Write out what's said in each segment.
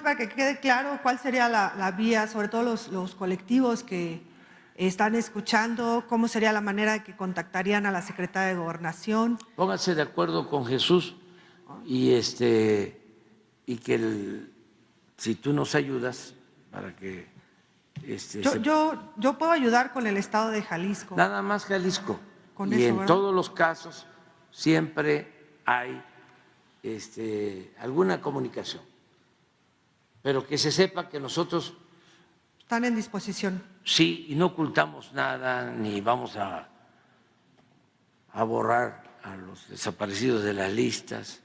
solamente para que quede claro cuál sería la vía, sobre todo los colectivos que están escuchando, cómo sería la manera de que contactarían a la Secretaría de Gobernación. Pónganse de acuerdo con Jesús y que si tú nos ayudas para que Yo puedo ayudar con el estado de Jalisco. Nada más Jalisco. Con y eso, en ¿verdad? todos los casos siempre hay alguna comunicación, pero que se sepa que nosotros Están en disposición. sí, y no ocultamos nada, ni vamos a borrar a los desaparecidos de las listas.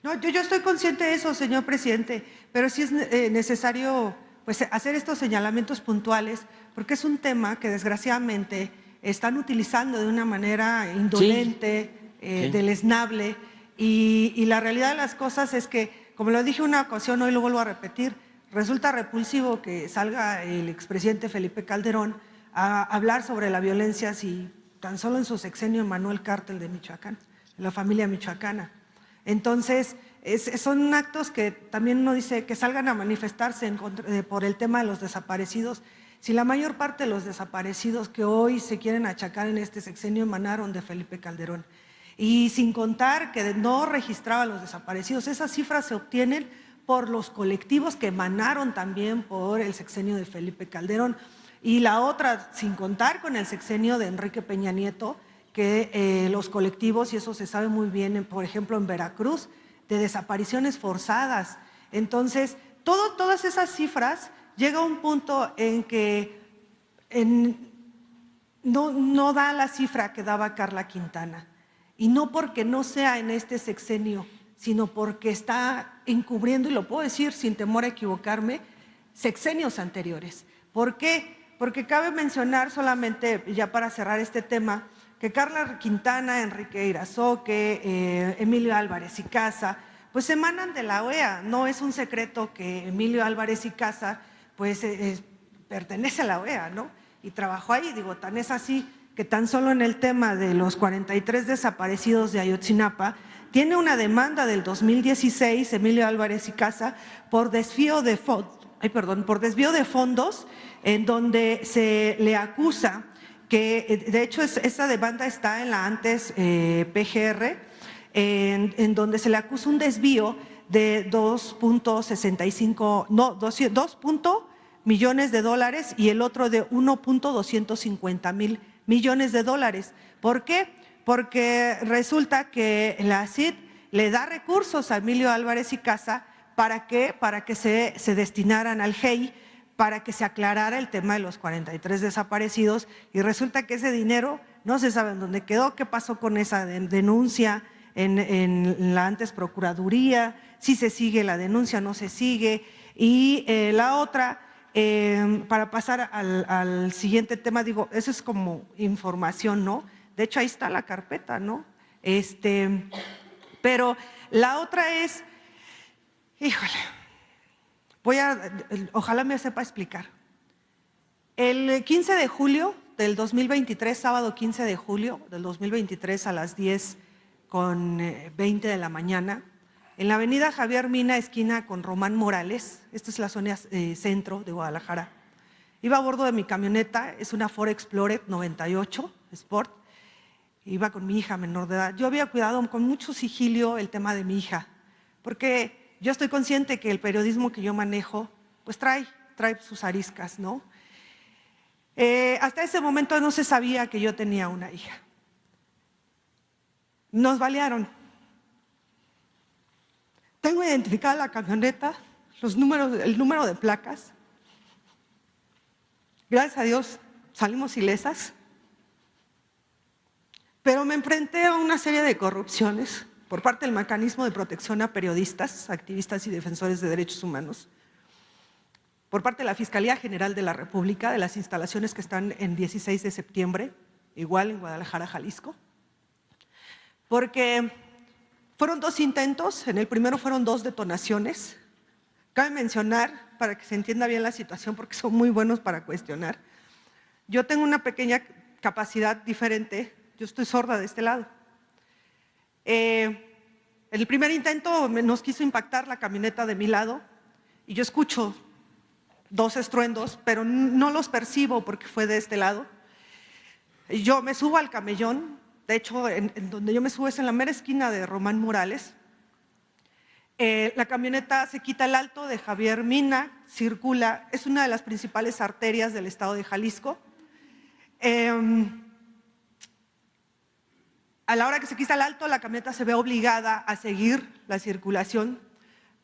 No, yo estoy consciente de eso, señor presidente, pero sí es necesario pues, hacer estos señalamientos puntuales, porque es un tema que desgraciadamente están utilizando de una manera indolente, Sí. deleznable, y la realidad de las cosas es que, como lo dije una ocasión, hoy lo vuelvo a repetir, resulta repulsivo que salga el expresidente Felipe Calderón a hablar sobre la violencia si tan solo en su sexenio emanó el cártel de Michoacán, de la familia michoacana. Entonces, son actos que también uno dice que salgan a manifestarse por el tema de los desaparecidos. Si la mayor parte de los desaparecidos que hoy se quieren achacar en este sexenio emanaron de Felipe Calderón, y sin contar que no registraba a los desaparecidos, esas cifras se obtienen por los colectivos que emanaron también por el sexenio de Felipe Calderón. Y la otra, sin contar con el sexenio de Enrique Peña Nieto, que los colectivos, y eso se sabe muy bien, por ejemplo, en Veracruz, de desapariciones forzadas. Entonces, todas esas cifras llega a un punto en que no da la cifra que daba Carla Quintana. Y no porque no sea en este sexenio, sino porque está encubriendo, y lo puedo decir sin temor a equivocarme, sexenios anteriores. ¿Por qué? Porque cabe mencionar solamente, ya para cerrar este tema, que Carla Quintana, Enrique Irazoque, Emilio Álvarez y Casa, pues emanan de la OEA. No es un secreto que Emilio Álvarez y Casa, pues pertenece a la OEA, ¿no? Y trabajó ahí, digo, tan es así que tan solo en el tema de los 43 desaparecidos de Ayotzinapa, tiene una demanda del 2016, Emilio Álvarez y Casa, por desvío de fondos, en donde se le acusa que, de hecho, esa demanda está en la antes PGR, en donde se le acusa un desvío de 2.65 millones de dólares y el otro de 1.250 millones de dólares. ¿Por qué? Porque resulta que la CID le da recursos a Emilio Álvarez y Casa para que se destinaran al GEI, para que se aclarara el tema de los 43 desaparecidos, y resulta que ese dinero no se sabe en dónde quedó, qué pasó con esa denuncia en la antes Procuraduría, si se sigue la denuncia, no se sigue. Y la otra, para pasar al siguiente tema, digo, eso es como información, ¿no? De hecho, ahí está la carpeta, ¿no? Pero la otra es, híjole, ojalá me sepa explicar. El 15 de julio del 2023, sábado 15 de julio del 2023 a las 10:20 de la mañana, en la avenida Javier Mina, esquina con Román Morales, esta es la zona centro de Guadalajara, iba a bordo de mi camioneta, es una Ford Explorer 98 Sport, iba con mi hija menor de edad. Yo había cuidado con mucho sigilio el tema de mi hija, porque yo estoy consciente que el periodismo que yo manejo, pues trae sus ariscas, ¿no? Hasta ese momento no se sabía que yo tenía una hija. Nos balearon. Tengo identificada la camioneta, el número de placas. Gracias a Dios salimos ilesas, pero me enfrenté a una serie de corrupciones por parte del Mecanismo de Protección a Periodistas, Activistas y Defensores de Derechos Humanos, por parte de la Fiscalía General de la República, de las instalaciones que están en 16 de septiembre, igual en Guadalajara, Jalisco, porque fueron 2 intentos, en el primero fueron 2 detonaciones. Cabe mencionar, para que se entienda bien la situación, porque son muy buenos para cuestionar, yo tengo una pequeña capacidad diferente, yo estoy sorda de este lado. En el primer intento nos quiso impactar la camioneta de mi lado, y yo escucho 2 estruendos, pero no los percibo porque fue de este lado. Yo me subo al camellón, de hecho, en donde yo me subo es en la mera esquina de Román Morales. La camioneta se quita el alto de Javier Mina, circula, es una de las principales arterias del estado de Jalisco. A la hora que se quita el alto, la camioneta se ve obligada a seguir la circulación.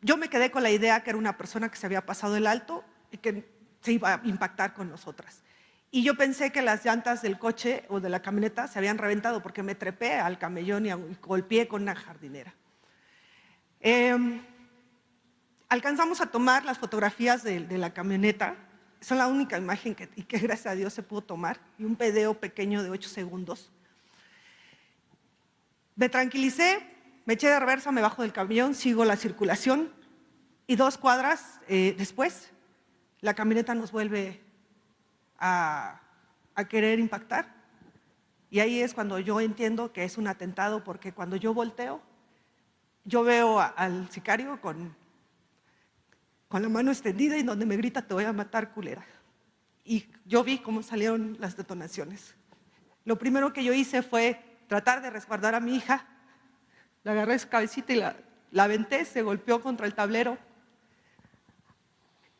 Yo me quedé con la idea que era una persona que se había pasado el alto y que se iba a impactar con nosotras. Y yo pensé que las llantas del coche o de la camioneta se habían reventado porque me trepé al camellón y golpeé con una jardinera. Alcanzamos a tomar las fotografías de la camioneta, son la única imagen que gracias a Dios se pudo tomar, y un video pequeño de 8 segundos. Me tranquilicé, me eché de reversa, me bajo del camión, sigo la circulación y 2 cuadras después la camioneta nos vuelve a querer impactar. Y ahí es cuando yo entiendo que es un atentado, porque cuando yo volteo, yo veo al sicario con la mano extendida y donde me grita: te voy a matar, culera. Y yo vi cómo salieron las detonaciones. Lo primero que yo hice fue tratar de resguardar a mi hija. La agarré de su cabecita y la aventé, se golpeó contra el tablero.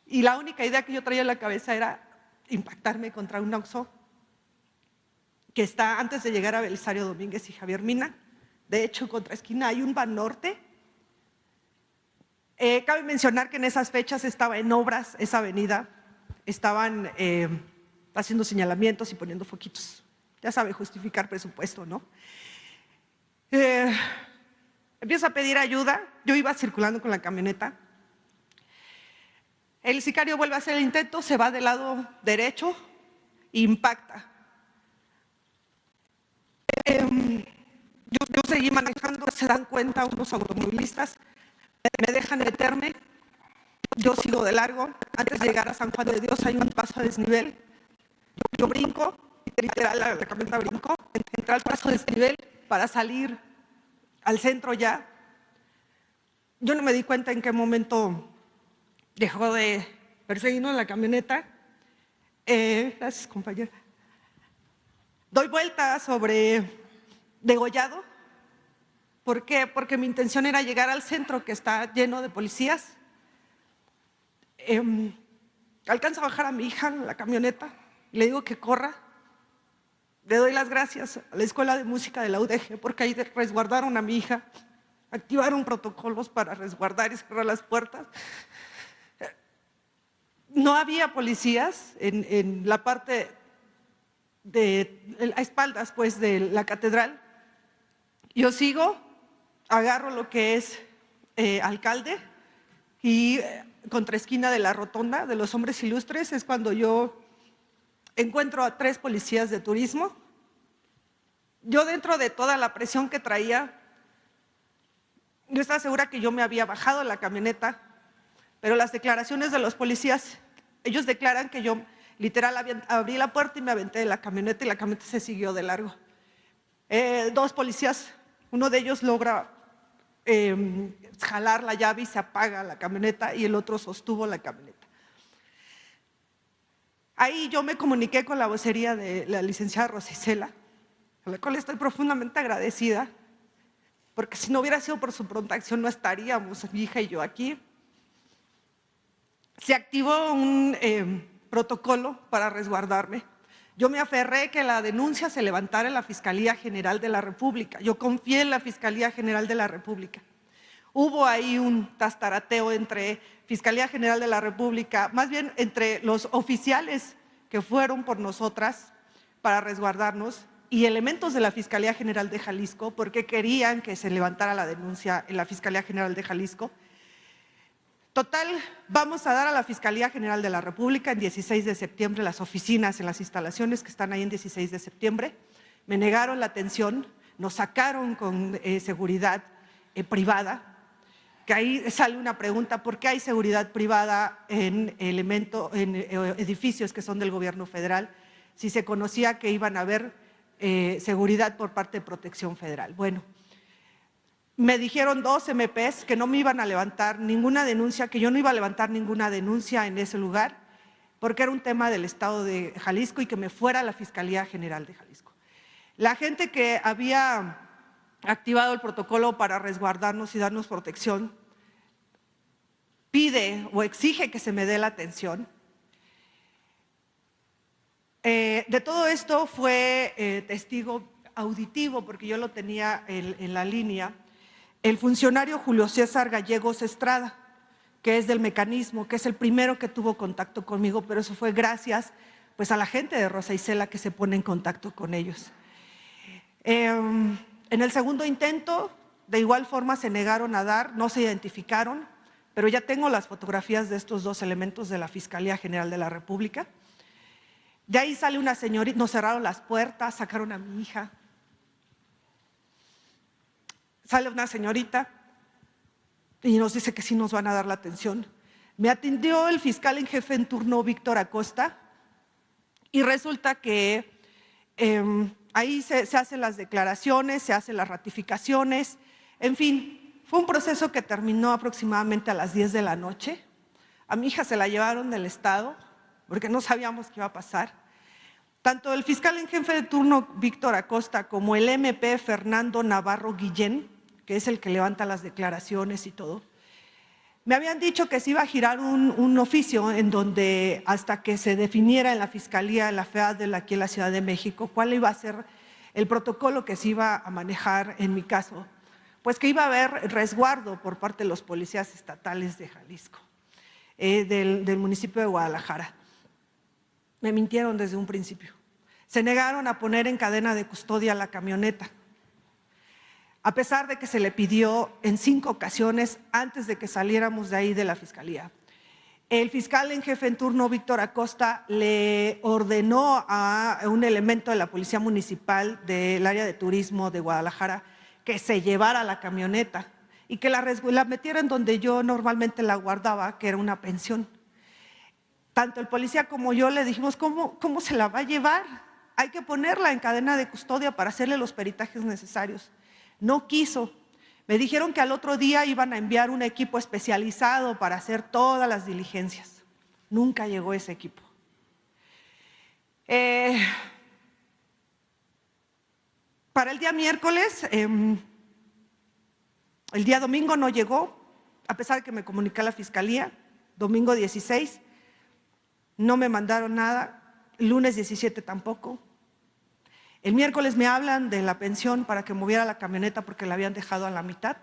Y la única idea que yo traía en la cabeza era impactarme contra un Oxxo que está antes de llegar a Belisario Domínguez y Javier Mina. De hecho, contra esquina hay un Banorte. Cabe mencionar que en esas fechas estaba en obras esa avenida, estaban haciendo señalamientos y poniendo foquitos. Ya sabe, justificar presupuesto, ¿no? Empiezo a pedir ayuda, yo iba circulando con la camioneta. El sicario vuelve a hacer el intento, se va del lado derecho e impacta. Yo seguí manejando, se dan cuenta unos automovilistas, me dejan meterme, yo sigo de largo. Antes de llegar a San Juan de Dios hay un paso a desnivel, yo brinco, literal la camioneta brincó, entré al paso a desnivel para salir al centro ya. Yo no me di cuenta en qué momento dejó de perseguirnos la camioneta. Gracias, compañera. Doy vuelta sobre Degollado. ¿Por qué? Porque mi intención era llegar al centro, que está lleno de policías. Alcanzo a bajar a mi hija en la camioneta, le digo que corra. Le doy las gracias a la Escuela de Música de la UDG porque ahí resguardaron a mi hija, activaron protocolos para resguardar y cerrar las puertas. No había policías en la parte a espaldas pues, de la catedral. Yo sigo, agarro lo que es Alcalde y contra esquina de la rotonda de los Hombres Ilustres es cuando yo encuentro a 3 policías de turismo. Yo, dentro de toda la presión que traía, yo estaba segura que yo me había bajado de la camioneta, pero las declaraciones de los policías, ellos declaran que yo literal abrí la puerta y me aventé de la camioneta y la camioneta se siguió de largo. 2 policías, uno de ellos logra jalar la llave y se apaga la camioneta y el otro sostuvo la camioneta. Ahí yo me comuniqué con la vocería de la licenciada Rosa Isela, a la cual estoy profundamente agradecida, porque si no hubiera sido por su pronta acción no estaríamos mi hija y yo aquí. Se activó un protocolo para resguardarme. Yo me aferré que la denuncia se levantara en la Fiscalía General de la República. Yo confié en la Fiscalía General de la República. Hubo ahí un tastarateo entre Fiscalía General de la República, más bien entre los oficiales que fueron por nosotras para resguardarnos y elementos de la Fiscalía General de Jalisco, porque querían que se levantara la denuncia en la Fiscalía General de Jalisco. Total, vamos a dar a la Fiscalía General de la República en 16 de septiembre las oficinas en las instalaciones que están ahí en 16 de septiembre. Me negaron la atención, nos sacaron con seguridad privada, que ahí sale una pregunta: ¿por qué hay seguridad privada en edificios que son del gobierno federal si se conocía que iban a haber seguridad por parte de Protección Federal? Bueno, me dijeron 2 MPs que no me iban a levantar ninguna denuncia, que yo no iba a levantar ninguna denuncia en ese lugar, porque era un tema del Estado de Jalisco y que me fuera a la Fiscalía General de Jalisco. La gente que había activado el protocolo para resguardarnos y darnos protección pide o exige que se me dé la atención. De todo esto fue testigo auditivo, porque yo lo tenía en la línea, el funcionario Julio César Gallegos Estrada, que es del mecanismo, que es el primero que tuvo contacto conmigo, pero eso fue gracias pues, a la gente de Rosa Isela que se pone en contacto con ellos. En el segundo intento, de igual forma se negaron a dar, no se identificaron, pero ya tengo las fotografías de estos 2 elementos de la Fiscalía General de la República. De ahí sale una señorita, nos cerraron las puertas, sacaron a mi hija. Sale una señorita y nos dice que sí nos van a dar la atención. Me atendió el fiscal en jefe en turno, Víctor Acosta, y resulta que ahí se hacen las declaraciones, se hacen las ratificaciones, en fin, fue un proceso que terminó aproximadamente a las 10 de la noche. A mi hija se la llevaron del Estado porque no sabíamos qué iba a pasar. Tanto el fiscal en jefe de turno, Víctor Acosta, como el MP Fernando Navarro Guillén, que es el que levanta las declaraciones y todo, me habían dicho que se iba a girar un oficio en donde hasta que se definiera en la Fiscalía, en la FEADL aquí en la Ciudad de México, cuál iba a ser el protocolo que se iba a manejar en mi caso, pues que iba a haber resguardo por parte de los policías estatales de Jalisco, del municipio de Guadalajara. Me mintieron desde un principio. Se negaron a poner en cadena de custodia la camioneta, a pesar de que se le pidió en 5 ocasiones antes de que saliéramos de ahí de la Fiscalía. El fiscal en jefe en turno, Víctor Acosta, le ordenó a un elemento de la Policía Municipal del área de turismo de Guadalajara que se llevara la camioneta y que la metiera en donde yo normalmente la guardaba, que era una pensión. Tanto el policía como yo le dijimos, ¿cómo se la va a llevar? Hay que ponerla en cadena de custodia para hacerle los peritajes necesarios. No quiso. Me dijeron que al otro día iban a enviar un equipo especializado para hacer todas las diligencias. Nunca llegó ese equipo. Para el día miércoles, el día domingo no llegó, a pesar de que me comuniqué a la Fiscalía, domingo 16, no me mandaron nada, lunes 17 tampoco. El miércoles me hablan de la pensión para que moviera la camioneta porque la habían dejado a la mitad.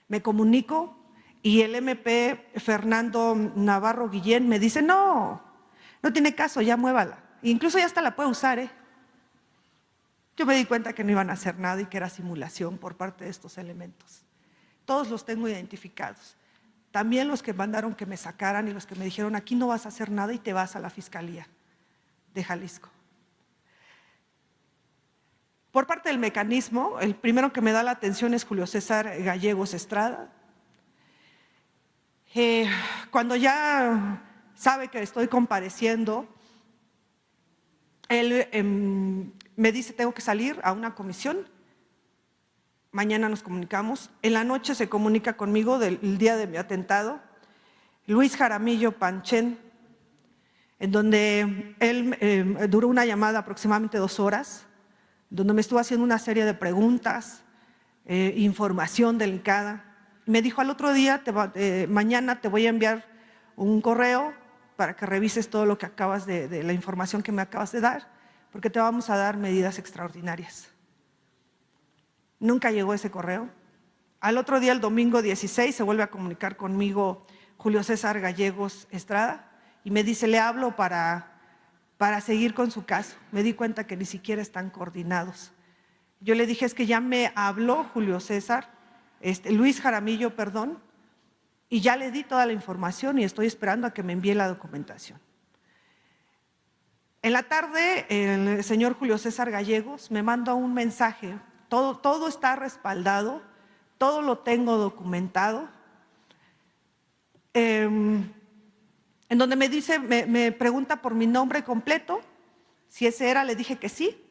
Me comunico y el MP Fernando Navarro Guillén me dice, no tiene caso, ya muévala. Incluso ya hasta la puede usar, Yo me di cuenta que no iban a hacer nada y que era simulación por parte de estos elementos. Todos los tengo identificados. También los que mandaron que me sacaran y los que me dijeron, aquí no vas a hacer nada y te vas a la Fiscalía de Jalisco. Por parte del mecanismo, el primero que me da la atención es Julio César Gallegos Estrada. Cuando ya sabe que estoy compareciendo, él me dice, tengo que salir a una comisión, mañana nos comunicamos. En la noche se comunica conmigo del día de mi atentado, Luis Jaramillo Panchen, en donde él duró una llamada aproximadamente 2 horas, donde me estuvo haciendo una serie de preguntas, información delicada. Me dijo, al otro día, mañana te voy a enviar un correo para que revises todo lo que acabas de la información que me acabas de dar, porque te vamos a dar medidas extraordinarias. Nunca llegó ese correo. Al otro día, el domingo 16, se vuelve a comunicar conmigo Julio César Gallegos Estrada y me dice, le hablo para seguir con su caso. Me di cuenta que ni siquiera están coordinados. Yo le dije, es que ya me habló Julio César, Luis Jaramillo, perdón, y ya le di toda la información y estoy esperando a que me envíe la documentación. En la tarde, el señor Julio César Gallegos me manda un mensaje, todo está respaldado, todo lo tengo documentado, en donde me dice, me pregunta por mi nombre completo, si ese era, le dije que sí.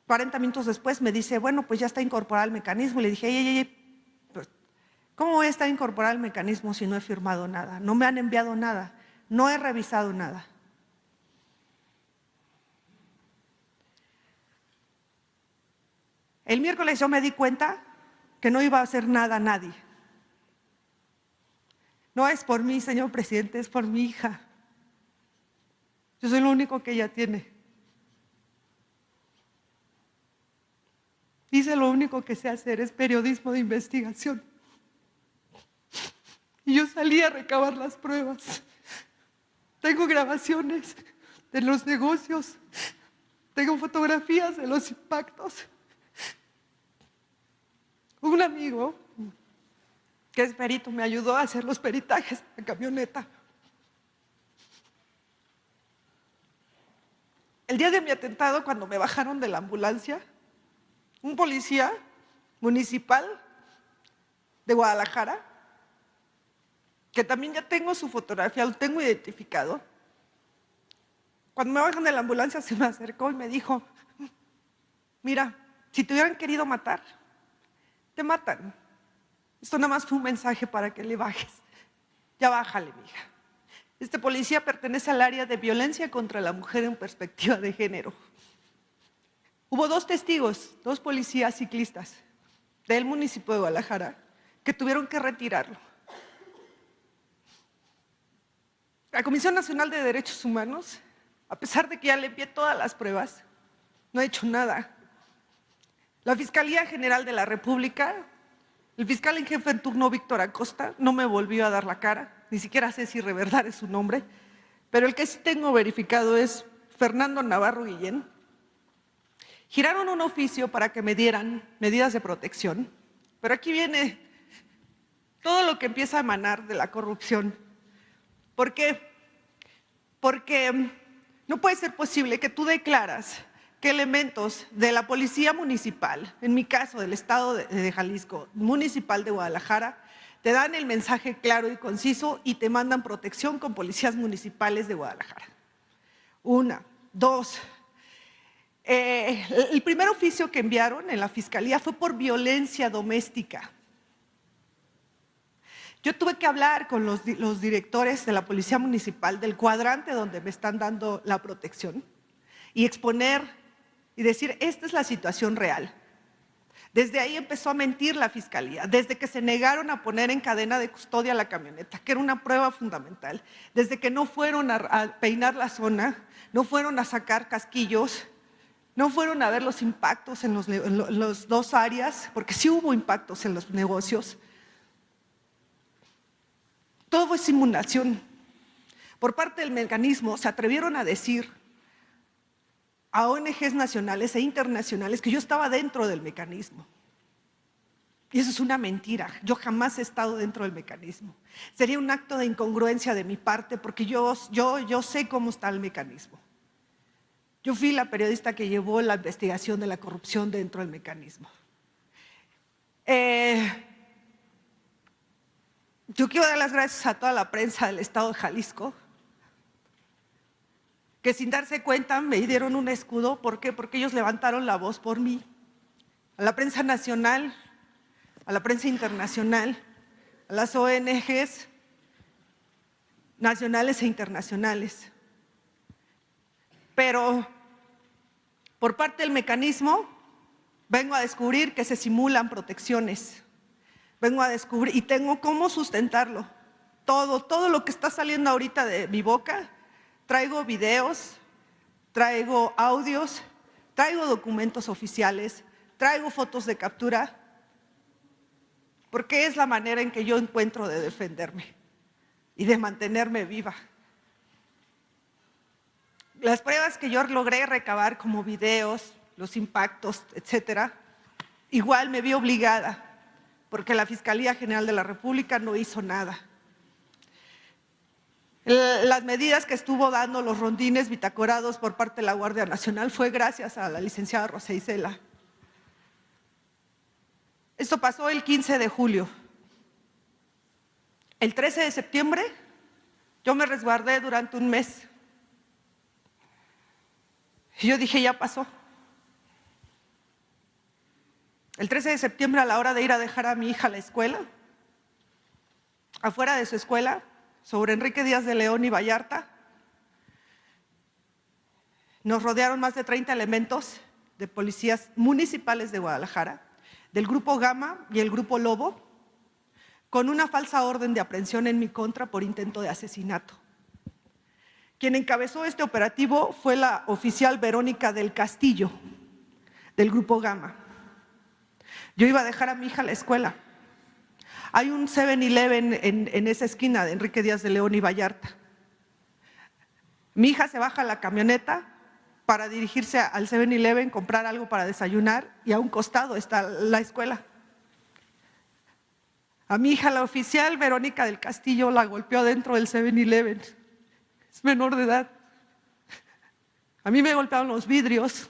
40 minutos después me dice, bueno, pues ya está incorporado al mecanismo. Y le dije, ey, pues, ¿cómo voy a estar incorporado al mecanismo si no he firmado nada? No me han enviado nada, no he revisado nada. El miércoles yo me di cuenta que no iba a hacer nada a nadie. No es por mí, señor presidente, es por mi hija. Yo soy lo único que ella tiene. Dice lo único que sé hacer es periodismo de investigación. Y yo salí a recabar las pruebas. Tengo grabaciones de los negocios, tengo fotografías de los impactos. Un amigo que es perito me ayudó a hacer los peritajes de la camioneta. El día de mi atentado, cuando me bajaron de la ambulancia, un policía municipal de Guadalajara, que también ya tengo su fotografía, lo tengo identificado, cuando me bajan de la ambulancia se me acercó y me dijo, mira, si te hubieran querido matar, te matan. Esto nada más fue un mensaje para que le bajes. Ya bájale, mija. Este policía pertenece al área de violencia contra la mujer en perspectiva de género. Hubo 2 testigos, 2 policías ciclistas del municipio de Guadalajara que tuvieron que retirarlo. La Comisión Nacional de Derechos Humanos, a pesar de que ya le envié todas las pruebas, no ha hecho nada. La Fiscalía General de la República, el fiscal en jefe en turno, Víctor Acosta, no me volvió a dar la cara, ni siquiera sé si reverdar es su nombre, pero el que sí tengo verificado es Fernando Navarro Guillén. Giraron un oficio para que me dieran medidas de protección, pero aquí viene todo lo que empieza a emanar de la corrupción. ¿Por qué? Porque no puede ser posible que tú declaras que elementos de la policía municipal, en mi caso del estado de Jalisco, municipal de Guadalajara, te dan el mensaje claro y conciso y te mandan protección con policías municipales de Guadalajara. 1, 2. El primer oficio que enviaron en la fiscalía fue por violencia doméstica. Yo tuve que hablar con los directores de la policía municipal del cuadrante donde me están dando la protección y exponer y decir, esta es la situación real. Desde ahí empezó a mentir la fiscalía, desde que se negaron a poner en cadena de custodia la camioneta, que era una prueba fundamental, desde que no fueron a peinar la zona, no fueron a sacar casquillos, no fueron a ver los impactos en los 2 áreas, porque sí hubo impactos en los negocios. Todo fue simulación. Por parte del mecanismo se atrevieron a decir a ONGs nacionales e internacionales que yo estaba dentro del mecanismo. Y eso es una mentira. Yo jamás he estado dentro del mecanismo. Sería un acto de incongruencia de mi parte porque yo sé cómo está el mecanismo. Yo fui la periodista que llevó la investigación de la corrupción dentro del mecanismo. Yo quiero dar las gracias a toda la prensa del estado de Jalisco, que sin darse cuenta me dieron un escudo. ¿Por qué? Porque ellos levantaron la voz por mí. A la prensa nacional, a la prensa internacional, a las ONGs nacionales e internacionales. Pero por parte del mecanismo vengo a descubrir que se simulan protecciones. Vengo a descubrir y tengo cómo sustentarlo. Todo lo que está saliendo ahorita de mi boca, traigo videos, traigo audios, traigo documentos oficiales, traigo fotos de captura, porque es la manera en que yo encuentro de defenderme y de mantenerme viva. Las pruebas que yo logré recabar como videos, los impactos, etcétera, igual me vi obligada, porque la Fiscalía General de la República no hizo nada. Las medidas que estuvo dando los rondines bitacorados por parte de la Guardia Nacional fue gracias a la licenciada Rosa Isela. Esto pasó el 15 de julio. El 13 de septiembre yo me resguardé durante un mes. Y yo dije, ya pasó. El 13 de septiembre, a la hora de ir a dejar a mi hija a la escuela, afuera de su escuela, sobre Enrique Díaz de León y Vallarta, nos rodearon más de 30 elementos de policías municipales de Guadalajara, del Grupo Gama y el Grupo Lobo, con una falsa orden de aprehensión en mi contra por intento de asesinato. Quien encabezó este operativo fue la oficial Verónica del Castillo, del Grupo Gama. Yo iba a dejar a mi hija a la escuela. Hay un 7-Eleven en esa esquina de Enrique Díaz de León y Vallarta. Mi hija se baja a la camioneta para dirigirse al 7-Eleven, comprar algo para desayunar, y a un costado está la escuela. A mi hija, la oficial Verónica del Castillo, la golpeó dentro del 7-Eleven. Es menor de edad. A mí me golpearon los vidrios,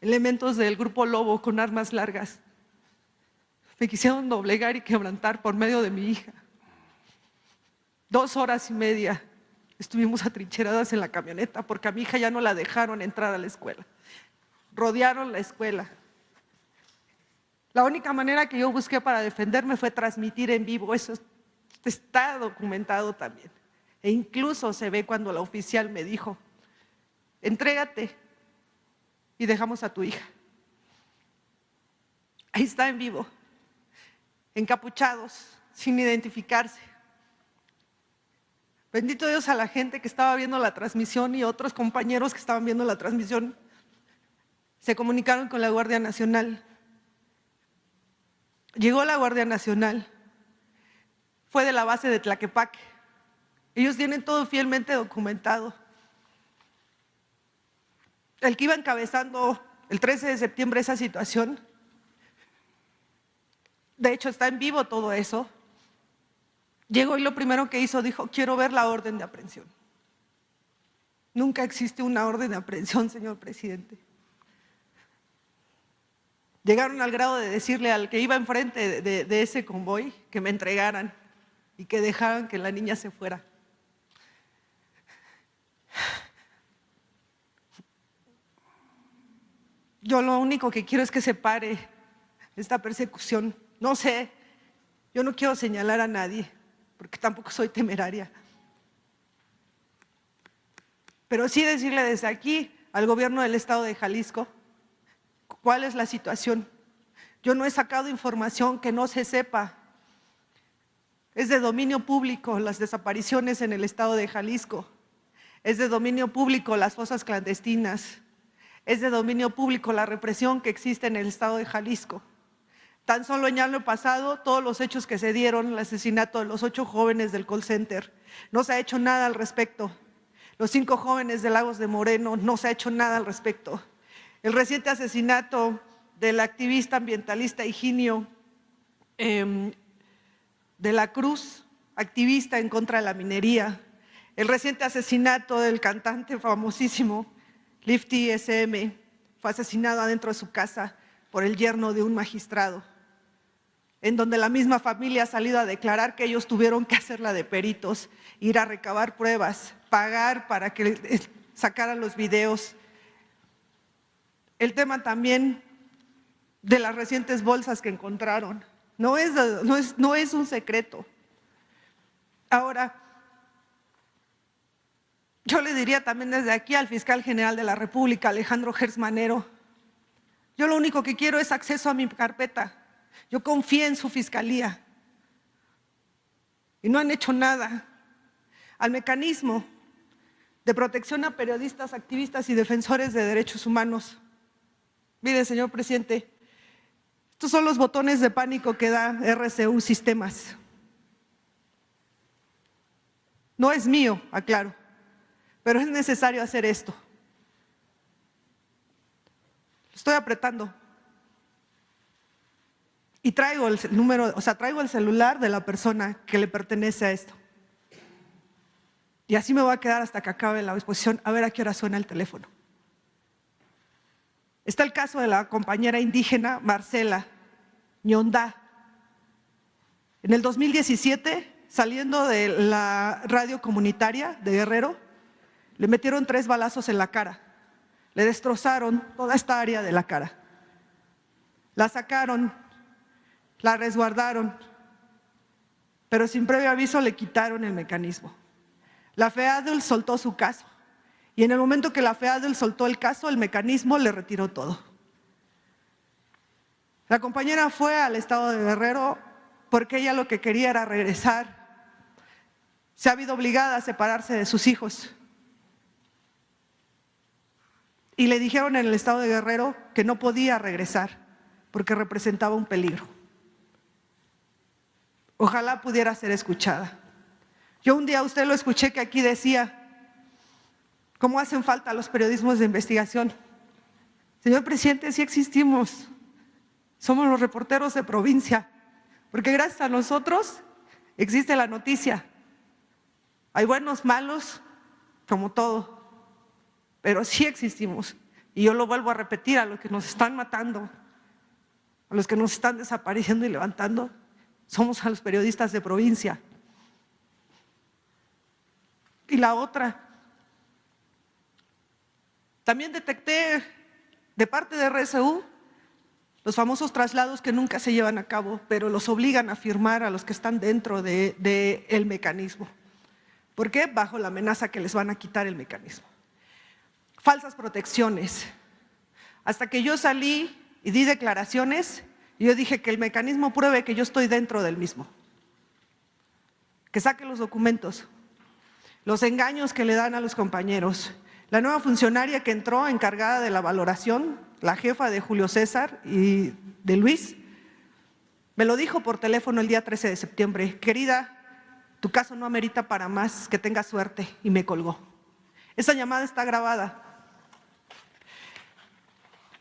elementos del Grupo Lobo con armas largas. Me quisieron doblegar y quebrantar por medio de mi hija. 2 horas y media estuvimos atrincheradas en la camioneta porque a mi hija ya no la dejaron entrar a la escuela. Rodearon la escuela. La única manera que yo busqué para defenderme fue transmitir en vivo. Eso está documentado también. E incluso se ve cuando la oficial me dijo: entrégate y dejamos a tu hija. Ahí está en vivo, encapuchados, sin identificarse. Bendito Dios a la gente que estaba viendo la transmisión, y otros compañeros que estaban viendo la transmisión se comunicaron con la Guardia Nacional. Llegó la Guardia Nacional, fue de la base de Tlaquepaque. Ellos tienen todo fielmente documentado. El que iba encabezando el 13 de septiembre esa situación, de hecho está en vivo todo eso, llegó y lo primero que hizo, dijo: quiero ver la orden de aprehensión. Nunca existe una orden de aprehensión, señor presidente. Llegaron al grado de decirle al que iba enfrente de ese convoy que me entregaran y que dejaran que la niña se fuera. Yo lo único que quiero es que se pare esta persecución. No sé, yo no quiero señalar a nadie, porque tampoco soy temeraria. Pero sí decirle desde aquí al gobierno del estado de Jalisco cuál es la situación. Yo no he sacado información que no se sepa. Es de dominio público las desapariciones en el estado de Jalisco. Es de dominio público las fosas clandestinas. Es de dominio público la represión que existe en el estado de Jalisco. Tan solo en el año pasado, todos los hechos que se dieron, el asesinato de los 8 jóvenes del call center, no se ha hecho nada al respecto. Los 5 jóvenes de Lagos de Moreno, no se ha hecho nada al respecto. El reciente asesinato del activista ambientalista Higinio de la Cruz, activista en contra de la minería. El reciente asesinato del cantante famosísimo Lifty SM, fue asesinado adentro de su casa por el yerno de un magistrado, en donde la misma familia ha salido a declarar que ellos tuvieron que hacerla de peritos, ir a recabar pruebas, pagar para que sacaran los videos. El tema también de las recientes bolsas que encontraron, no es un secreto. Ahora, yo le diría también desde aquí al fiscal general de la República, Alejandro Gertz Manero: yo lo único que quiero es acceso a mi carpeta. Yo confié en su fiscalía y no han hecho nada. Al mecanismo de protección a periodistas, activistas y defensores de derechos humanos. Mire, señor presidente, estos son los botones de pánico que da RCU Sistemas. No es mío, aclaro, pero es necesario hacer esto. Estoy apretando. Y traigo el número, traigo el celular de la persona que le pertenece a esto. Y así me voy a quedar hasta que acabe la exposición, a ver a qué hora suena el teléfono. Está el caso de la compañera indígena Marcela Ñondá. En el 2017, saliendo de la radio comunitaria de Guerrero, le metieron 3 balazos en la cara. Le destrozaron toda esta área de la cara. La sacaron, la resguardaron, pero sin previo aviso le quitaron el mecanismo. La FEADUL soltó su caso y en el momento que la FEADUL soltó el caso, el mecanismo le retiró todo. La compañera fue al estado de Guerrero porque ella lo que quería era regresar. Se ha visto obligada a separarse de sus hijos. Y le dijeron en el estado de Guerrero que no podía regresar porque representaba un peligro. Ojalá pudiera ser escuchada. Yo un día a usted lo escuché que aquí decía, ¿cómo hacen falta los periodismos de investigación? Señor presidente, sí existimos. Somos los reporteros de provincia, porque gracias a nosotros existe la noticia. Hay buenos, malos, como todo, pero sí existimos. Y yo lo vuelvo a repetir, a los que nos están matando, a los que nos están desapareciendo y levantando, somos a los periodistas de provincia. Y la otra, también detecté de parte de RSU los famosos traslados que nunca se llevan a cabo, pero los obligan a firmar a los que están dentro del mecanismo. ¿Por qué? Bajo la amenaza que les van a quitar el mecanismo. Falsas protecciones. Hasta que yo salí y di declaraciones, yo dije que el mecanismo pruebe que yo estoy dentro del mismo. Que saque los documentos, los engaños que le dan a los compañeros. La nueva funcionaria que entró encargada de la valoración, la jefa de Julio César y de Luis, me lo dijo por teléfono el día 13 de septiembre, querida, tu caso no amerita para más, que tengas suerte, y me colgó. Esa llamada está grabada.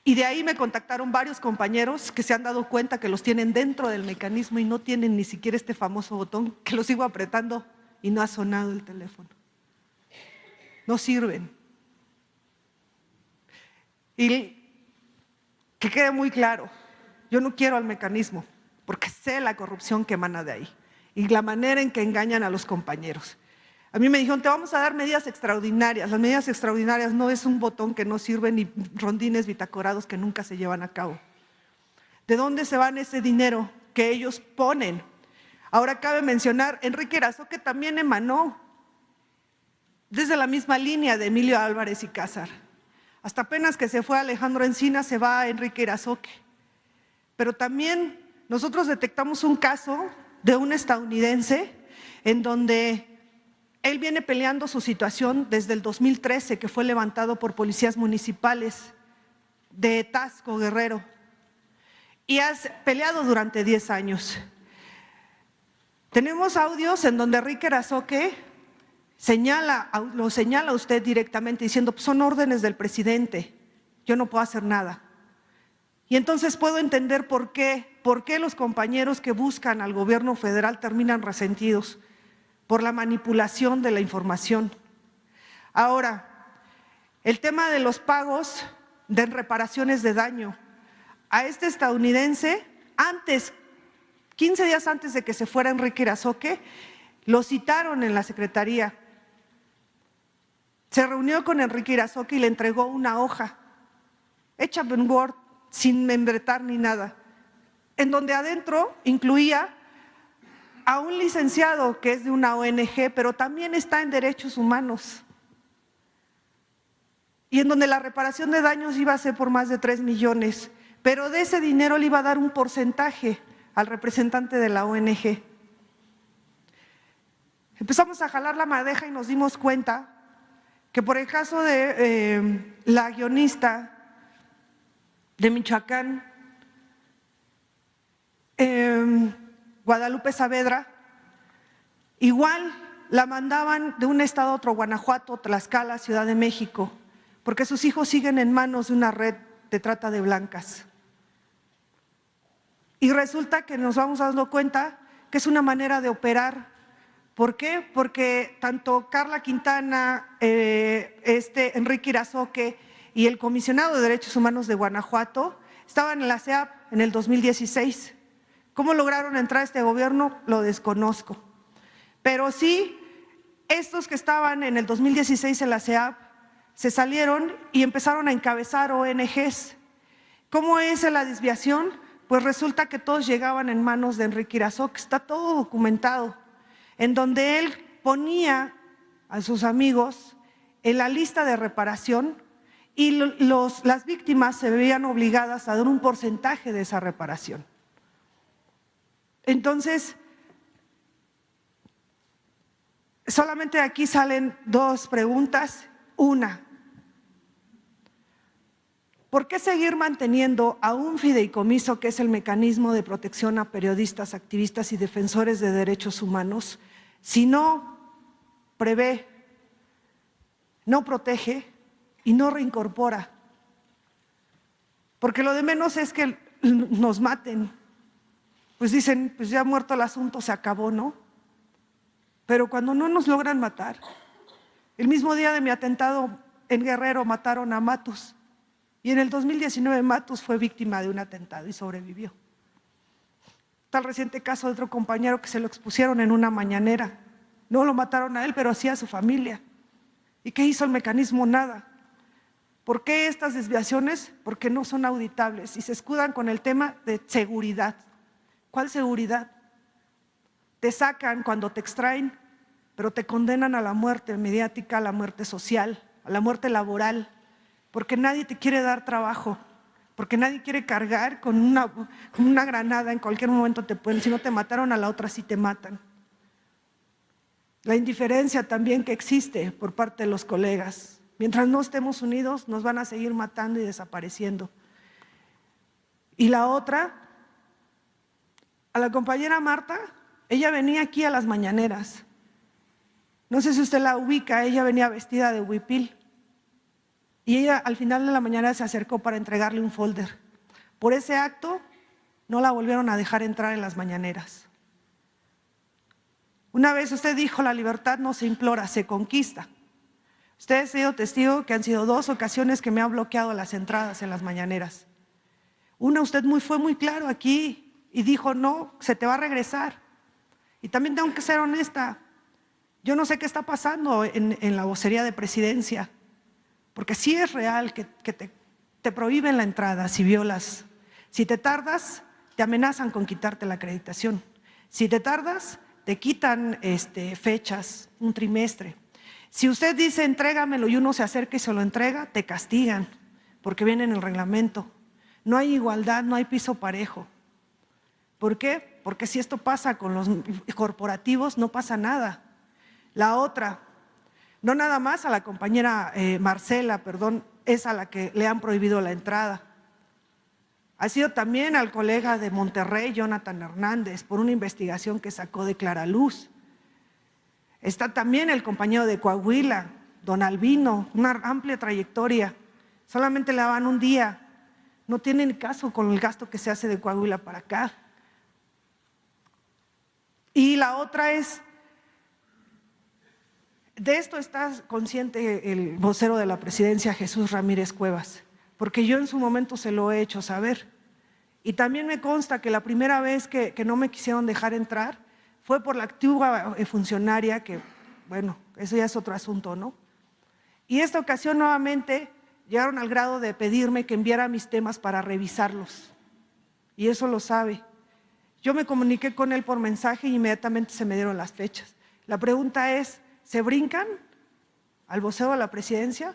Y de ahí me contactaron varios compañeros que se han dado cuenta que los tienen dentro del mecanismo y no tienen ni siquiera este famoso botón, que lo sigo apretando y no ha sonado el teléfono. No sirven. Y que quede muy claro, yo no quiero al mecanismo, porque sé la corrupción que emana de ahí y la manera en que engañan a los compañeros. A mí me dijeron, te vamos a dar medidas extraordinarias. Las medidas extraordinarias no es un botón que no sirve ni rondines bitácorados que nunca se llevan a cabo. ¿De dónde se van ese dinero que ellos ponen? Ahora cabe mencionar, Enrique Irazoque también emanó desde la misma línea de Emilio Álvarez y Cázar. Hasta apenas que se fue Alejandro Encinas, se va Enrique Irazoque. Pero también nosotros detectamos un caso de un estadounidense en donde él viene peleando su situación desde el 2013, que fue levantado por policías municipales de Taxco, Guerrero, y ha peleado durante 10 años. Tenemos audios en donde Enrique Irazoque lo señala a usted directamente diciendo, pues son órdenes del presidente, yo no puedo hacer nada. Y entonces puedo entender por qué los compañeros que buscan al gobierno federal terminan resentidos por la manipulación de la información. Ahora, el tema de los pagos de reparaciones de daño. A este estadounidense, 15 días antes de que se fuera Enrique Irazoque, lo citaron en la secretaría. Se reunió con Enrique Irazoque y le entregó una hoja, hecha en Word, sin membretar ni nada, en donde adentro incluía a un licenciado que es de una ONG, pero también está en derechos humanos, y en donde la reparación de daños iba a ser por más de 3 millones, pero de ese dinero le iba a dar un porcentaje al representante de la ONG. Empezamos a jalar la madeja y nos dimos cuenta que por el caso de la guionista de Michoacán, Guadalupe Saavedra, igual la mandaban de un estado a otro, Guanajuato, Tlaxcala, Ciudad de México, porque sus hijos siguen en manos de una red de trata de blancas. Y resulta que nos vamos dando cuenta que es una manera de operar. ¿Por qué? Porque tanto Carla Quintana, Enrique Irazoque y el comisionado de Derechos Humanos de Guanajuato estaban en la CEAP en el 2016. ¿Cómo lograron entrar a este gobierno? Lo desconozco. Pero sí, estos que estaban en el 2016 en la CEAP se salieron y empezaron a encabezar ONGs. ¿Cómo es la desviación? pues resulta que todos llegaban en manos de Enrique Irazó, que está todo documentado, en donde él ponía a sus amigos en la lista de reparación y las víctimas se veían obligadas a dar un porcentaje de esa reparación. Entonces, solamente aquí salen dos preguntas. Una, ¿por qué seguir manteniendo a un fideicomiso que es el mecanismo de protección a periodistas, activistas y defensores de derechos humanos si no prevé, no protege y no reincorpora? Porque lo de menos es que nos maten. Pues dicen, pues ya muerto el asunto, se acabó, ¿no? Pero cuando no nos logran matar, el mismo día de mi atentado en Guerrero mataron a Matus. Y en el 2019 Matus fue víctima de un atentado y sobrevivió. Tal reciente caso de otro compañero que se lo expusieron en una mañanera. No lo mataron a él, pero sí a su familia. ¿Y qué hizo el mecanismo? Nada. ¿Por qué estas desviaciones? Porque no son auditables y se escudan con el tema de seguridad. ¿Cuál seguridad? Te sacan cuando te extraen, pero te condenan a la muerte mediática, a la muerte social, a la muerte laboral, porque nadie te quiere dar trabajo, porque nadie quiere cargar con una granada, en cualquier momento te pueden, si no te mataron a la otra sí te matan. La indiferencia también que existe por parte de los colegas. Mientras no estemos unidos, nos van a seguir matando y desapareciendo. Y la otra, a la compañera Marta, ella venía aquí a las mañaneras. No sé si usted la ubica, ella venía vestida de huipil. Y ella al final de la mañana se acercó para entregarle un folder. Por ese acto no la volvieron a dejar entrar en las mañaneras. Una vez usted dijo, la libertad no se implora, se conquista. Usted ha sido testigo que han sido 2 ocasiones que me ha bloqueado las entradas en las mañaneras. Una, usted fue muy claro aquí y dijo, no, se te va a regresar. Y también tengo que ser honesta, yo no sé qué está pasando en la vocería de presidencia, porque sí es real que te prohíben la entrada si violas. Si te tardas, te amenazan con quitarte la acreditación. Si te tardas, te quitan fechas, un trimestre. Si usted dice entrégamelo y uno se acerca y se lo entrega, te castigan, porque viene en el reglamento. No hay igualdad, no hay piso parejo. ¿Por qué? Porque si esto pasa con los corporativos, no pasa nada. La otra, no nada más a la compañera Marcela, es a la que le han prohibido la entrada. Ha sido también al colega de Monterrey, Jonathan Hernández, por una investigación que sacó de Claraluz. Está también el compañero de Coahuila, don Albino, una amplia trayectoria. Solamente le daban un día. No tienen caso con el gasto que se hace de Coahuila para acá. Y la otra es, de esto está consciente el vocero de la presidencia, Jesús Ramírez Cuevas, porque yo en su momento se lo he hecho saber. Y también me consta que la primera vez que no me quisieron dejar entrar fue por la antigua funcionaria, que bueno, eso ya es otro asunto, ¿no? Y esta ocasión nuevamente llegaron al grado de pedirme que enviara mis temas para revisarlos. Y eso lo sabe. Yo me comuniqué con él por mensaje y inmediatamente se me dieron las fechas. La pregunta es, ¿se brincan al vocero de la presidencia?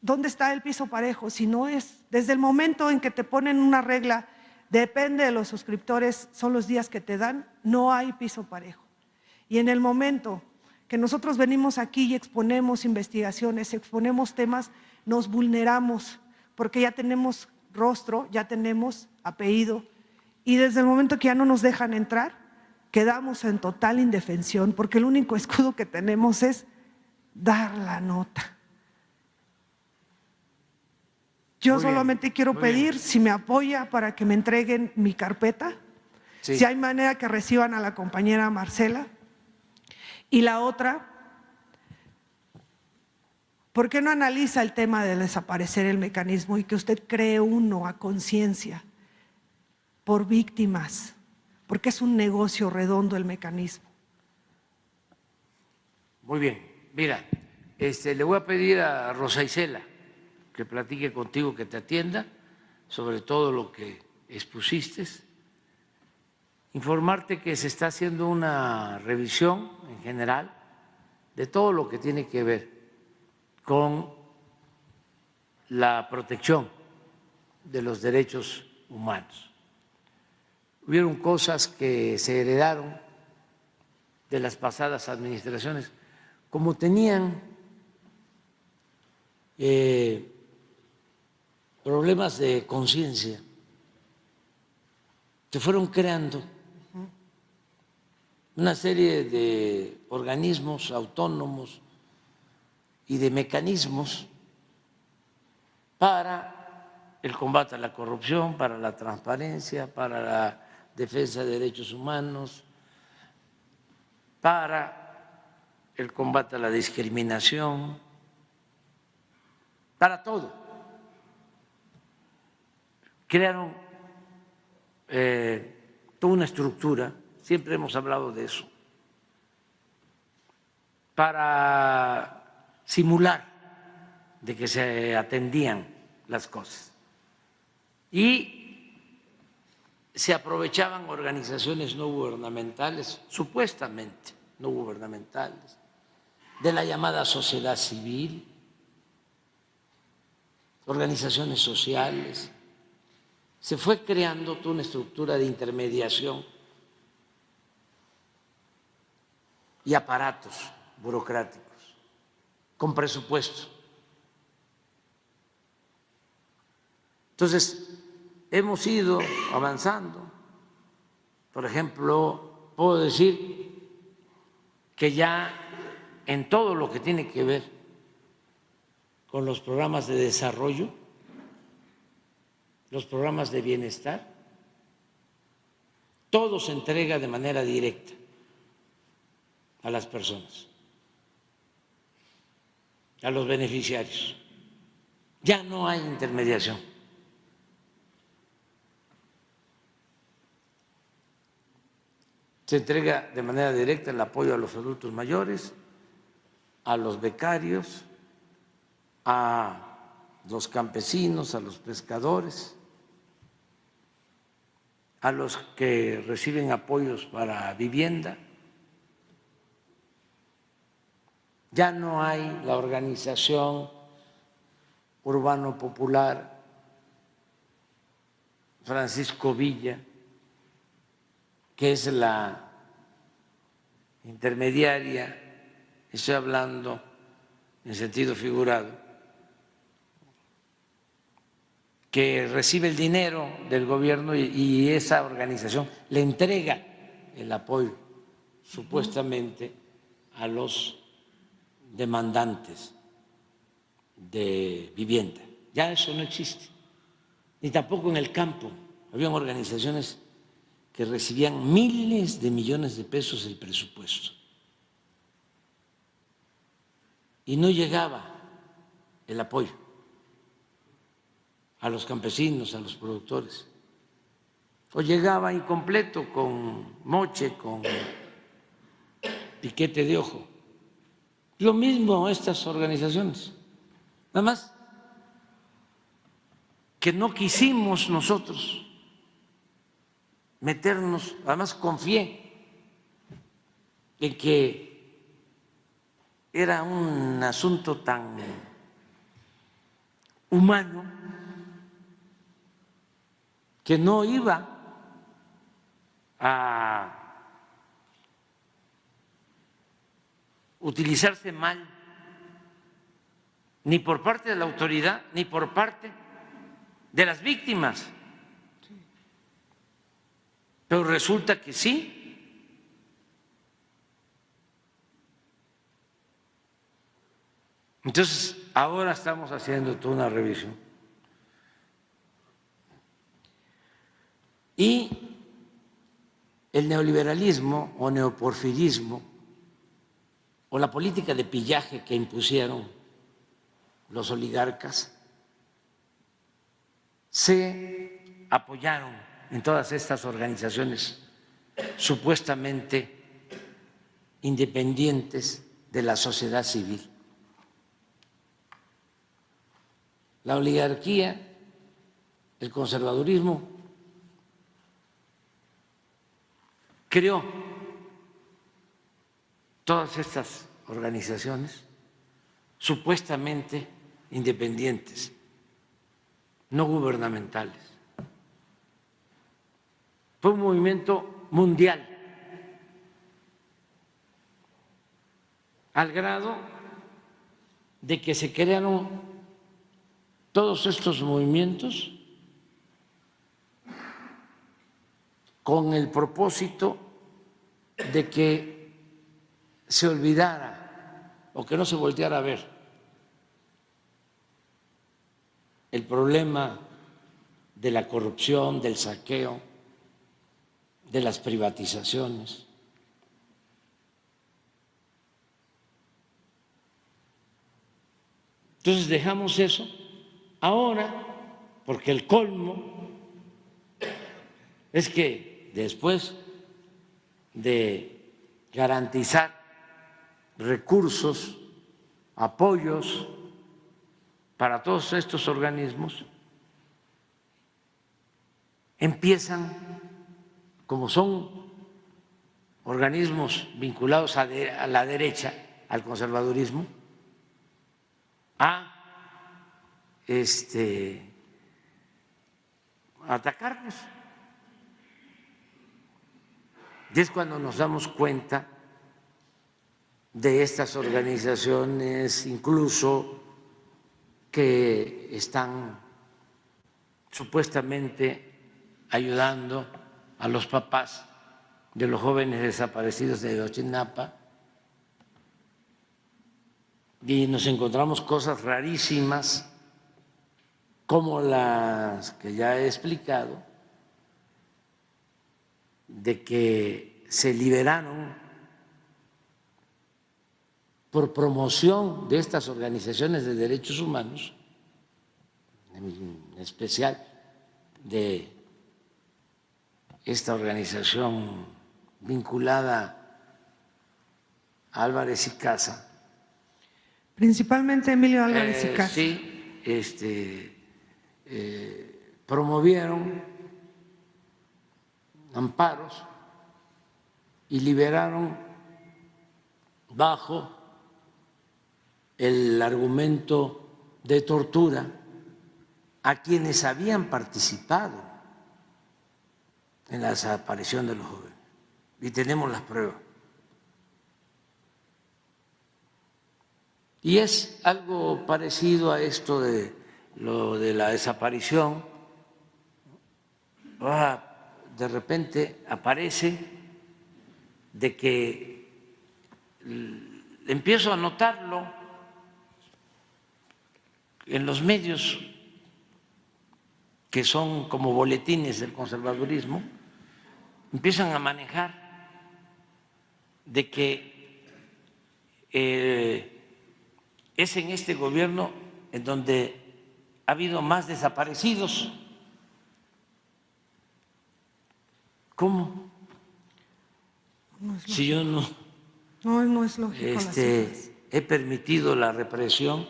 ¿Dónde está el piso parejo? Si no es, desde el momento en que te ponen una regla, depende de los suscriptores, son los días que te dan, no hay piso parejo. Y en el momento que nosotros venimos aquí y exponemos investigaciones, exponemos temas, nos vulneramos, porque ya tenemos rostro, ya tenemos apellido, y desde el momento que ya no nos dejan entrar, quedamos en total indefensión, porque el único escudo que tenemos es dar la nota. Yo solamente quiero pedir si me apoya para que me entreguen mi carpeta, si hay manera que reciban a la compañera Marcela. Y la otra, ¿por qué no analiza el tema de desaparecer el mecanismo y que usted cree uno a conciencia por víctimas? Porque es un negocio redondo el mecanismo. Muy bien, mira, le voy a pedir a Rosa Isela que platique contigo, que te atienda, sobre todo lo que expusiste, informarte que se está haciendo una revisión en general de todo lo que tiene que ver con la protección de los derechos humanos. Hubieron cosas que se heredaron de las pasadas administraciones, como tenían problemas de conciencia, se fueron creando una serie de organismos autónomos y de mecanismos para el combate a la corrupción, para la transparencia, para la defensa de derechos humanos, para el combate a la discriminación, para todo. Crearon toda una estructura, siempre hemos hablado de eso, para simular de que se atendían las cosas. Y se aprovechaban organizaciones no gubernamentales, supuestamente no gubernamentales, de la llamada sociedad civil, organizaciones sociales. Se fue creando toda una estructura de intermediación y aparatos burocráticos con presupuesto. Entonces, hemos ido avanzando. Por ejemplo, puedo decir que ya en todo lo que tiene que ver con los programas de desarrollo, los programas de bienestar, todo se entrega de manera directa a las personas, a los beneficiarios. Ya no hay intermediación. Se entrega de manera directa el apoyo a los adultos mayores, a los becarios, a los campesinos, a los pescadores, a los que reciben apoyos para vivienda. Ya no hay la organización Urbano Popular Francisco Villa, que es la intermediaria, estoy hablando en sentido figurado, que recibe el dinero del gobierno y esa organización le entrega el apoyo supuestamente a los demandantes de vivienda. Ya eso no existe, ni tampoco en el campo. Habían organizaciones que recibían miles de millones de pesos el presupuesto y no llegaba el apoyo a los campesinos, a los productores, o llegaba incompleto con moche, con piquete de ojo. Lo mismo estas organizaciones, nada más que no quisimos nosotros meternos, además confié en que era un asunto tan humano que no iba a utilizarse mal ni por parte de la autoridad ni por parte de las víctimas. Pero resulta que sí. Entonces, ahora estamos haciendo toda una revisión. Y el neoliberalismo o neoporfirismo o la política de pillaje que impusieron los oligarcas se apoyaron en todas estas organizaciones supuestamente independientes de la sociedad civil. La oligarquía el conservadurismo creó todas estas organizaciones supuestamente independientes, no gubernamentales. Fue un movimiento mundial, al grado de que se crearon todos estos movimientos con el propósito de que se olvidara o que no se volteara a ver el problema de la corrupción, del saqueo, de las privatizaciones. Entonces dejamos eso ahora, porque el colmo es que después de garantizar recursos, apoyos para todos estos organismos, empiezan, como son organismos vinculados a la derecha, al conservadurismo, a atacarnos. Y es cuando nos damos cuenta de estas organizaciones, incluso que están supuestamente ayudando a los papás de los jóvenes desaparecidos de Ayotzinapa, y nos encontramos cosas rarísimas como las que ya he explicado, de que se liberaron por promoción de estas organizaciones de derechos humanos, en especial de esta organización vinculada a Álvarez y Casa. Principalmente Emilio Álvarez y Casa. Sí, promovieron amparos y liberaron bajo el argumento de tortura a quienes habían participado en la desaparición de los jóvenes. Y tenemos las pruebas. Y es algo parecido a esto de lo de la desaparición. De repente aparece de que empiezo a notarlo en los medios que son como boletines del conservadurismo, empiezan a manejar de que es en este gobierno en donde ha habido más desaparecidos. ¿Cómo? Si yo no es lógico las cifras. he permitido la represión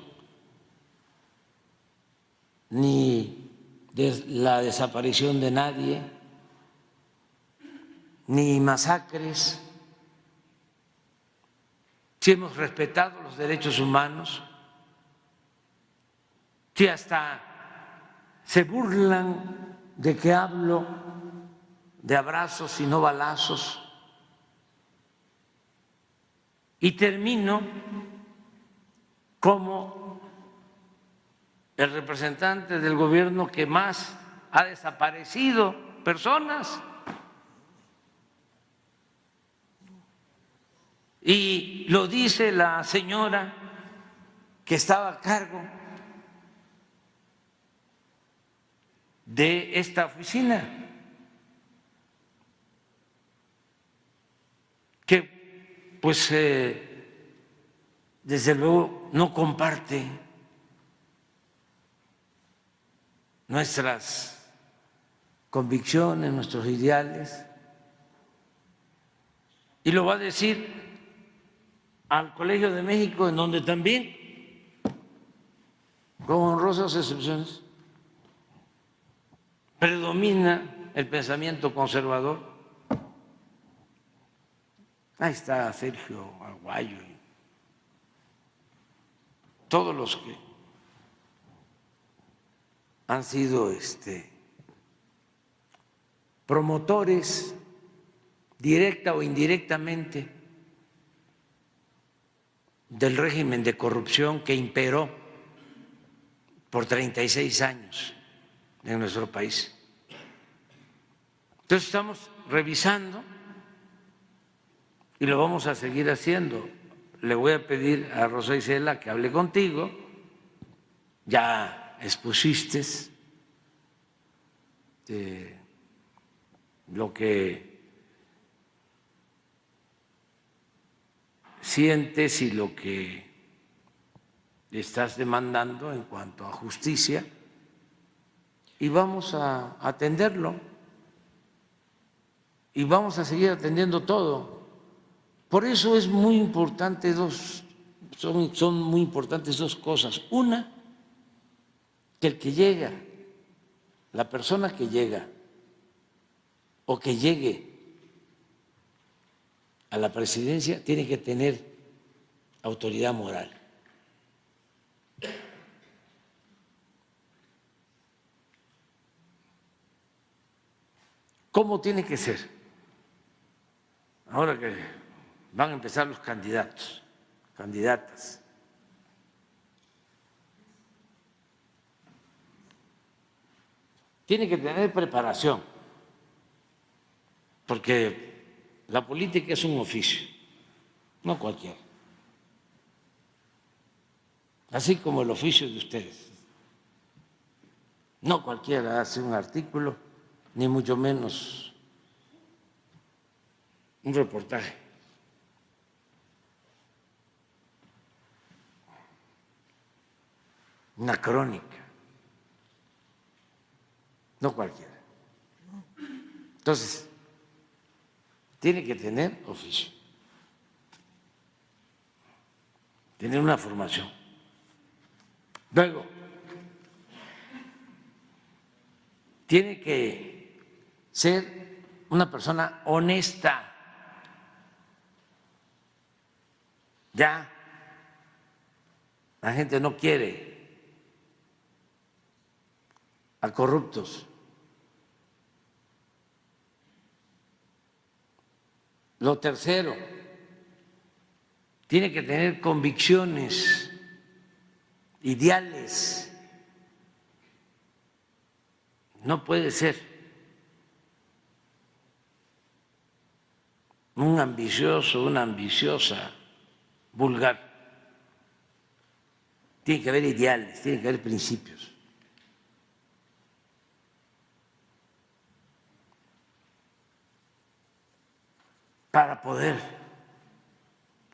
ni la desaparición de nadie, ni masacres, si hemos respetado los derechos humanos, si hasta se burlan de que hablo de abrazos y no balazos, y termino como el representante del gobierno que más ha desaparecido personas. Y lo dice la señora que estaba a cargo de esta oficina, que pues desde luego no comparte nuestras convicciones, nuestros ideales, y lo va a decir al Colegio de México, en donde también, con honrosas excepciones, predomina el pensamiento conservador. Ahí está Sergio Aguayo y todos los que han sido promotores directa o indirectamente del régimen de corrupción que imperó por 36 años en nuestro país. Entonces estamos revisando y lo vamos a seguir haciendo. Le voy a pedir a Rosa Isela que hable contigo, ya expusiste lo que sientes y lo que estás demandando en cuanto a justicia y vamos a atenderlo y vamos a seguir atendiendo todo. Por eso es muy importante son muy importantes dos cosas. Una, que el que llega, la persona que llega o que llegue a la presidencia tiene que tener autoridad moral. ¿Cómo tiene que ser? Ahora que van a empezar los candidatos, candidatas. Tiene que tener preparación, porque la política es un oficio, no cualquiera. Así como el oficio de ustedes. No cualquiera hace un artículo, ni mucho menos un reportaje. Una crónica. No cualquiera. Entonces, tiene que tener oficio, tener una formación. Luego, tiene que ser una persona honesta. Ya la gente no quiere a corruptos. Lo tercero, tiene que tener convicciones, ideales. No puede ser un ambicioso, una ambiciosa, vulgar. Tiene que haber ideales, tiene que haber principios. Para poder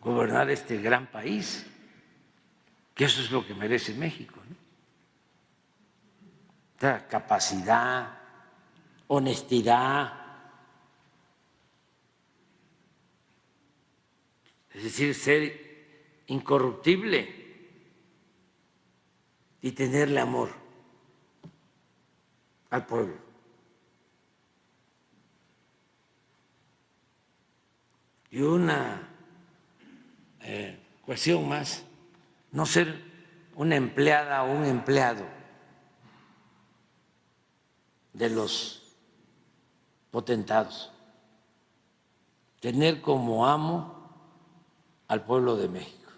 gobernar este gran país, que eso es lo que merece México, ¿no? O sea, capacidad, honestidad, es decir, ser incorruptible y tenerle amor al pueblo. Y una cuestión más, no ser una empleada o un empleado de los potentados, tener como amo al pueblo de México.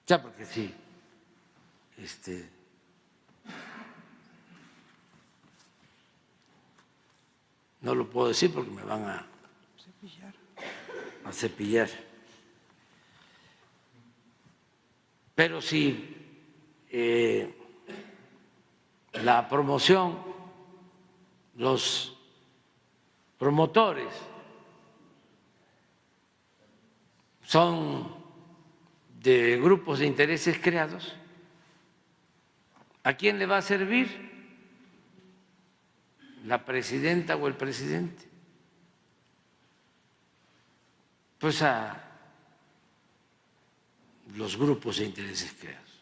Ya, porque sí, no lo puedo decir porque me van a cepillar. Pero si la promoción, los promotores son de grupos de intereses creados, ¿a quién le va a servir? ¿La presidenta o el presidente? Pues a los grupos de intereses creados.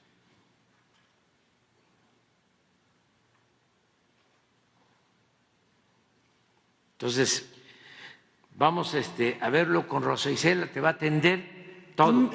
Entonces, vamos a verlo con Rosa Isela, te va a atender todo.